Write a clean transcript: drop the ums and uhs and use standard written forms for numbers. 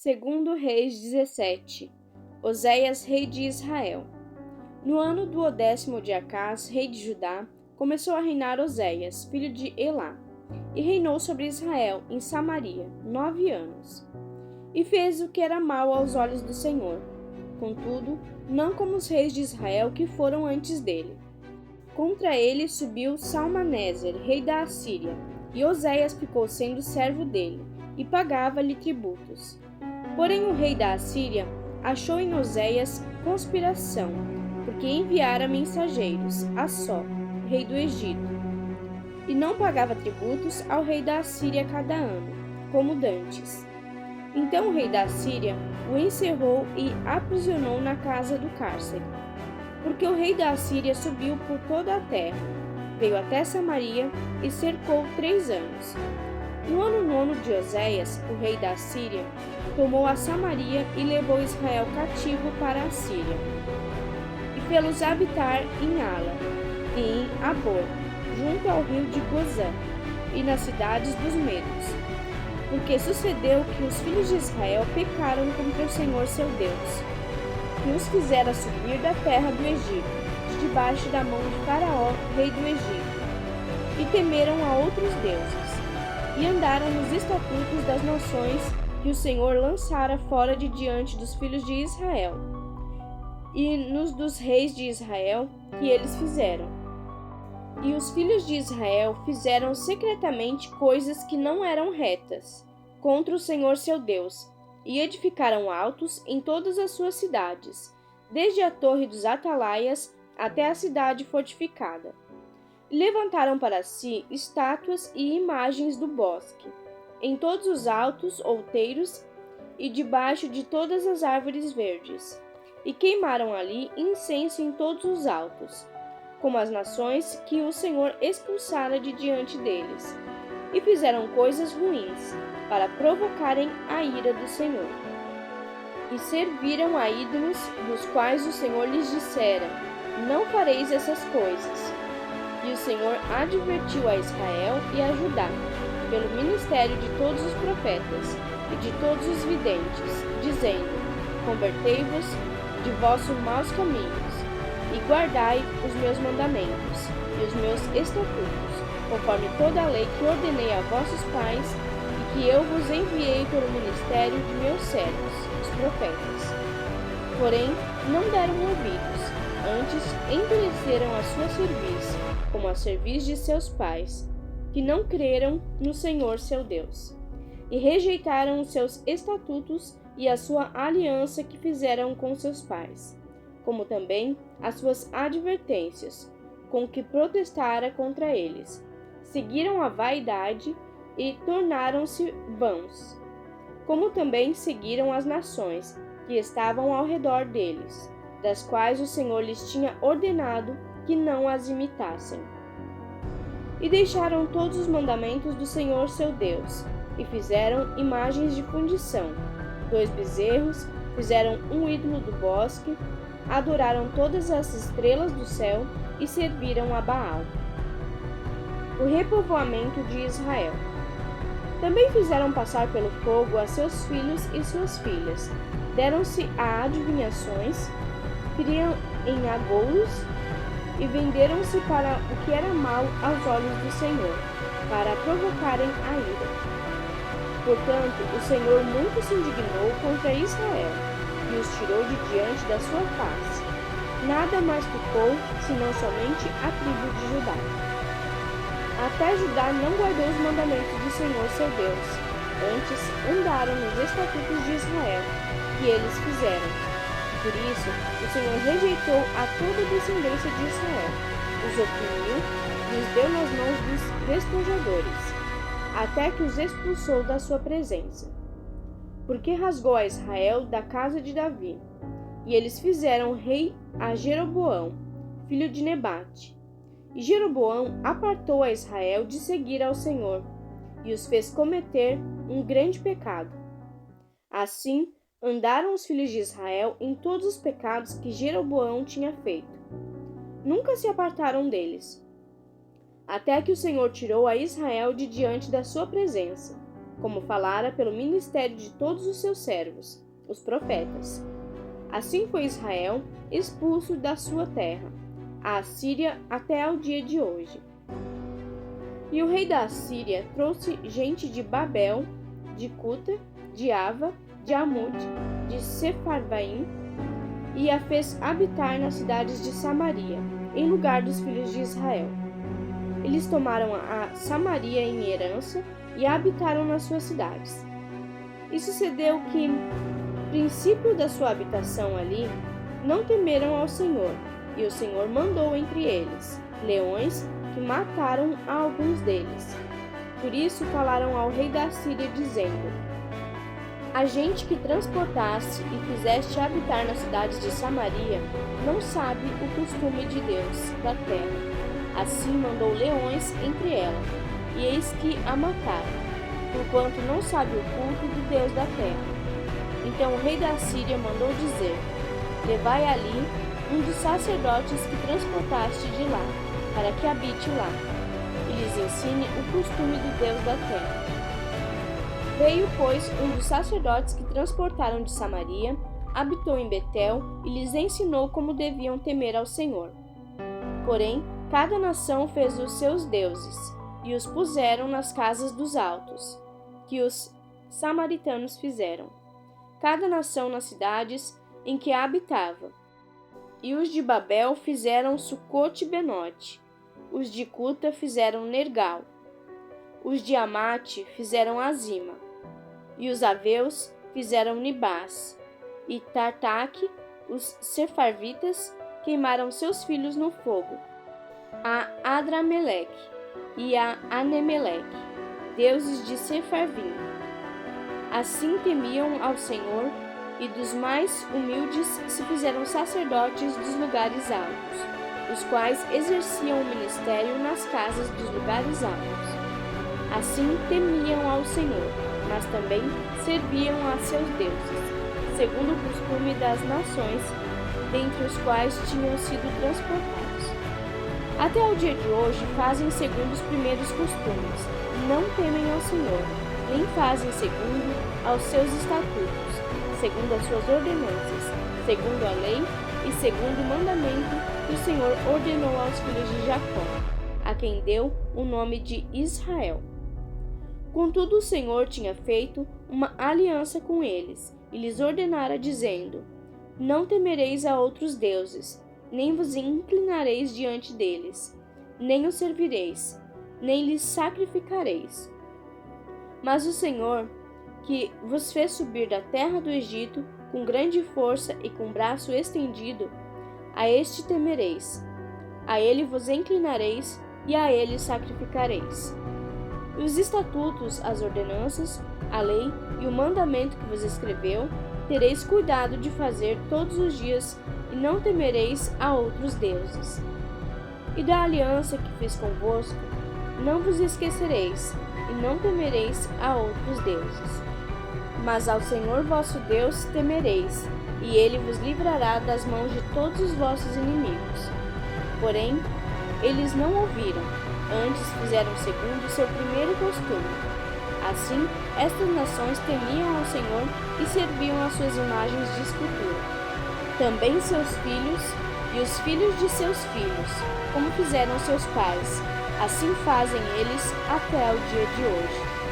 Segundo Reis 17. Oséias, rei de Israel. No ano do 10º de Acás, rei de Judá, começou a reinar Oséias, filho de Elá, e reinou sobre Israel, em Samaria, 9 anos. E fez o que era mal aos olhos do Senhor. Contudo, não como os reis de Israel que foram antes dele. Contra ele subiu Salmaneser, rei da Assíria, e Oséias ficou sendo servo dele, e pagava-lhe tributos. Porém o rei da Assíria achou em Oséias conspiração, porque enviara mensageiros a Só, rei do Egito, e não pagava tributos ao rei da Assíria cada ano, como dantes. Então o rei da Assíria o encerrou e aprisionou na casa do cárcere, porque o rei da Assíria subiu por toda a terra, veio até Samaria e cercou 3 anos. No ano 9 de Oséias, o rei da Assíria tomou a Samaria e levou Israel cativo para a Síria, e fê-los habitar em Ala e em Abor, junto ao rio de Gozã, e nas cidades dos medos. Porque sucedeu que os filhos de Israel pecaram contra o Senhor seu Deus, que os fizera subir da terra do Egito, de debaixo da mão de Faraó, rei do Egito, e temeram a outros deuses, e andaram nos estatutos das nações que o Senhor lançara fora de diante dos filhos de Israel, e nos dos reis de Israel que eles fizeram. E os filhos de Israel fizeram secretamente coisas que não eram retas contra o Senhor seu Deus, e edificaram altos em todas as suas cidades, desde a torre dos atalaias até a cidade fortificada. E levantaram para si estátuas e imagens do bosque, em todos os altos outeiros e debaixo de todas as árvores verdes, e queimaram ali incenso em todos os altos, como as nações que o Senhor expulsara de diante deles, e fizeram coisas ruins, para provocarem a ira do Senhor. E serviram a ídolos, dos quais o Senhor lhes dissera: não fareis essas coisas. E o Senhor advertiu a Israel e a Judá, pelo ministério de todos os profetas e de todos os videntes, dizendo: convertei-vos de vossos maus caminhos, e guardai os meus mandamentos e os meus estatutos, conforme toda a lei que ordenei a vossos pais e que eu vos enviei pelo ministério de meus servos, os profetas. Porém, não deram ouvidos, antes endureceram a sua cerviz, como a cerviz de seus pais, que não creram no Senhor seu Deus, e rejeitaram os seus estatutos e a sua aliança que fizeram com seus pais, como também as suas advertências, com que protestara contra eles. Seguiram a vaidade e tornaram-se vãos, como também seguiram as nações que estavam ao redor deles, das quais o Senhor lhes tinha ordenado que não as imitassem. E deixaram todos os mandamentos do Senhor seu Deus, e fizeram imagens de fundição, 2 bezerros, fizeram um ídolo do bosque, adoraram todas as estrelas do céu e serviram a Baal. O repovoamento de Israel. Também fizeram passar pelo fogo a seus filhos e suas filhas, deram-se a adivinhações, criam em agouros, e venderam-se para o que era mal aos olhos do Senhor, para provocarem a ira. Portanto, o Senhor muito se indignou contra Israel, e os tirou de diante da sua face. Nada mais ficou, senão somente a tribo de Judá. Até Judá não guardou os mandamentos do Senhor seu Deus, antes andaram nos estatutos de Israel, que eles fizeram. Por isso, o Senhor rejeitou a toda a descendência de Israel, os oprimiu e os deu nas mãos dos despojadores, até que os expulsou da sua presença. Porque rasgou a Israel da casa de Davi, e eles fizeram rei a Jeroboão, filho de Nebate. E Jeroboão apartou a Israel de seguir ao Senhor, e os fez cometer um grande pecado. Assim, andaram os filhos de Israel em todos os pecados que Jeroboão tinha feito. Nunca se apartaram deles, até que o Senhor tirou a Israel de diante da sua presença. como falara pelo ministério de todos os seus servos, os profetas. Assim foi Israel expulso da sua terra, a Assíria até ao dia de hoje. E o rei da Assíria trouxe gente de Babel, de Cuta, de Ava, de Amud, de Sefarvaim, e a fez habitar nas cidades de Samaria, em lugar dos filhos de Israel. Eles tomaram a Samaria em herança e habitaram nas suas cidades. E sucedeu que, princípio da sua habitação ali, não temeram ao Senhor, e o Senhor mandou entre eles leões que mataram a alguns deles. Por isso falaram ao rei da Síria, dizendo: A gente que transportaste e fizeste habitar nas cidades de Samaria não sabe o costume de Deus da terra. Assim mandou leões entre ela, e eis que a mataram, porquanto não sabe o culto do Deus da terra. Então o rei da Síria mandou dizer: Levai ali um dos sacerdotes que transportaste de lá, para que habite lá, e lhes ensine o costume do Deus da terra. Veio, pois, um dos sacerdotes que transportaram de Samaria, habitou em Betel e lhes ensinou como deviam temer ao Senhor. Porém, cada nação fez os seus deuses, e os puseram nas casas dos altos, que os samaritanos fizeram, cada nação nas cidades em que habitava. E os de Babel fizeram Sucote-Benote, os de Cuta fizeram Nergal, os de Amate fizeram Azima, e os aveus fizeram Nibás, e Tartaque, os sefarvitas, queimaram seus filhos no fogo, a Adrameleque e a Anemeleque, deuses de Sefarvim. Assim temiam ao Senhor, e dos mais humildes se fizeram sacerdotes dos lugares altos, os quais exerciam o ministério nas casas dos lugares altos. Assim temiam ao Senhor, mas também serviam a seus deuses, segundo o costume das nações, dentre os quais tinham sido transportados. Até o dia de hoje fazem segundo os primeiros costumes, não temem ao Senhor, nem fazem segundo aos seus estatutos, segundo as suas ordenanças, segundo a lei e segundo o mandamento que o Senhor ordenou aos filhos de Jacó, a quem deu o nome de Israel. Contudo, o Senhor tinha feito uma aliança com eles e lhes ordenara, dizendo: Não temereis a outros deuses, nem vos inclinareis diante deles, nem os servireis, nem lhes sacrificareis. Mas o Senhor, que vos fez subir da terra do Egito com grande força e com braço estendido, a este temereis, a ele vos inclinareis e a ele sacrificareis. E os estatutos, as ordenanças, a lei e o mandamento que vos escreveu, tereis cuidado de fazer todos os dias, e não temereis a outros deuses. E da aliança que fiz convosco, não vos esquecereis, e não temereis a outros deuses. Mas ao Senhor vosso Deus temereis, e ele vos livrará das mãos de todos os vossos inimigos. Porém, eles não ouviram, antes fizeram segundo o seu primeiro costume. Assim, estas nações temiam ao Senhor e serviam às suas imagens de escultura. Também seus filhos e os filhos de seus filhos, como fizeram seus pais, assim fazem eles até o dia de hoje.